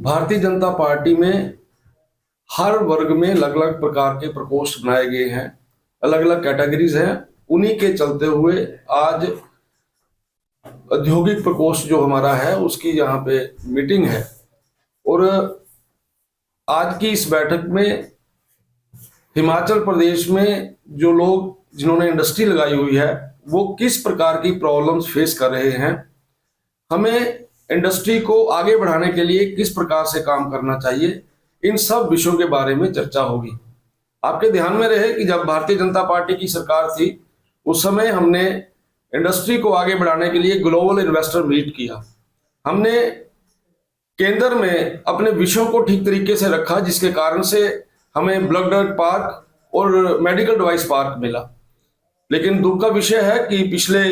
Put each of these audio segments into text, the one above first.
Bharatiya Janata party में हर वर्ग में अलग अलग प्रकार के प्रकोष्ठ बनाए गए हैं, अलग अलग कैटेगरीज हैं। उन्हीं के चलते हुए आज औद्योगिक प्रकोष्ठ जो हमारा है उसकी यहाँ पे मीटिंग है। और आज की इस बैठक में हिमाचल प्रदेश में जो लोग जिन्होंने इंडस्ट्री लगाई हुई है वो किस प्रकार की प्रॉब्लम्स फेस कर रहे हैं, हमें इंडस्ट्री को आगे बढ़ाने के लिए किस प्रकार से काम करना चाहिए, इन सब विषयों के बारे में चर्चा होगी। आपके ध्यान में रहे कि जब भारतीय जनता पार्टी की सरकार थी उस समय हमने इंडस्ट्री को आगे बढ़ाने के लिए ग्लोबल इन्वेस्टर मीट किया। हमने केंद्र में अपने विषयों को ठीक तरीके से रखा जिसके कारण से हमें ब्लड ड्रग पार्क और मेडिकल डिवाइस पार्क मिला। लेकिन दुख का विषय है कि पिछले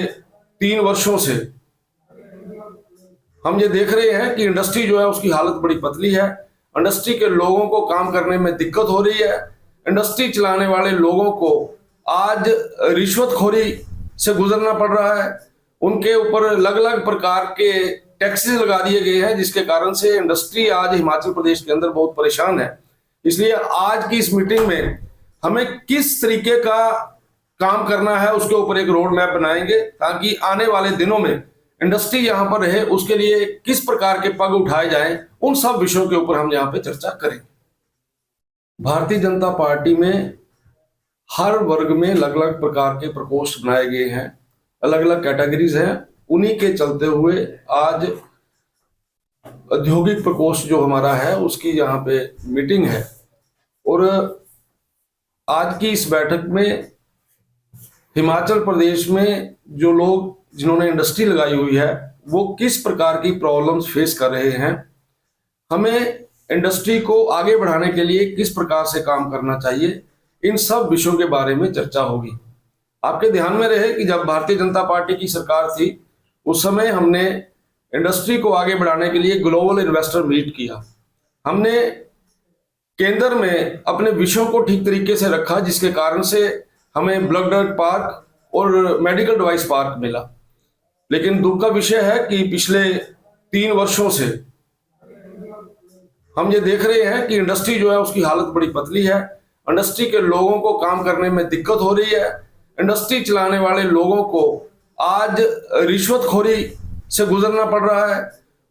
3 वर्षों से हम ये देख रहे हैं कि इंडस्ट्री जो है उसकी हालत बड़ी पतली है। इंडस्ट्री के लोगों को काम करने में दिक्कत हो रही है। इंडस्ट्री चलाने वाले लोगों को आज रिश्वतखोरी से गुजरना पड़ रहा है। उनके ऊपर अलग अलग प्रकार के टैक्सेस लगा दिए गए हैं जिसके कारण से इंडस्ट्री आज हिमाचल प्रदेश के अंदर बहुत परेशान है। इसलिए आज की इस मीटिंग में हमें किस तरीके का काम करना है उसके ऊपर एक रोड मैप बनाएंगे ताकि आने वाले दिनों में इंडस्ट्री यहाँ पर रहे, उसके लिए किस प्रकार के पग उठाए जाएं, उन सब विषयों के ऊपर हम यहाँ पे चर्चा करेंगे। भारतीय जनता पार्टी में हर वर्ग में अलग अलग प्रकार के प्रकोष्ठ बनाए गए हैं, अलग अलग कैटेगरीज हैं। उन्हीं के चलते हुए आज औद्योगिक प्रकोष्ठ जो हमारा है उसकी यहाँ पे मीटिंग है। और आज की इस बैठक में हिमाचल प्रदेश में जो लोग जिन्होंने इंडस्ट्री लगाई हुई है वो किस प्रकार की प्रॉब्लम्स फेस कर रहे हैं, हमें इंडस्ट्री को आगे बढ़ाने के लिए किस प्रकार से काम करना चाहिए, इन सब विषयों के बारे में चर्चा होगी। आपके ध्यान में रहे कि जब भारतीय जनता पार्टी की सरकार थी उस समय हमने इंडस्ट्री को आगे बढ़ाने के लिए ग्लोबल इन्वेस्टर मीट किया। हमने केंद्र में अपने विषयों को ठीक तरीके से रखा जिसके कारण से हमें ब्लड ड्रग पार्क और मेडिकल डिवाइस पार्क मिला। लेकिन दुख का विषय है कि पिछले 3 वर्षों से हम ये देख रहे हैं कि इंडस्ट्री जो है उसकी हालत बड़ी पतली है। इंडस्ट्री के लोगों को काम करने में दिक्कत हो रही है। इंडस्ट्री चलाने वाले लोगों को आज रिश्वतखोरी से गुजरना पड़ रहा है।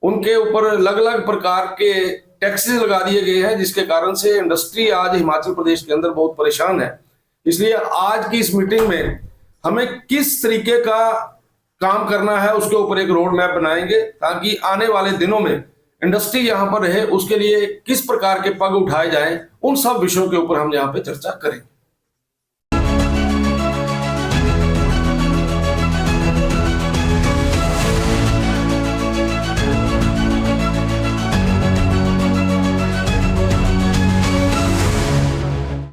उनके ऊपर अलग अलग प्रकार के टैक्सेस लगा दिए गए हैं जिसके कारण से इंडस्ट्री आज हिमाचल प्रदेश के अंदर बहुत परेशान है। इसलिए आज की इस मीटिंग में हमें किस तरीके का काम करना है उसके ऊपर एक रोड मैप बनाएंगे ताकि आने वाले दिनों में इंडस्ट्री यहाँ पर रहे, उसके लिए किस प्रकार के पग उठाए जाएं, उन सब विषयों के ऊपर हम यहाँ पे चर्चा करेंगे।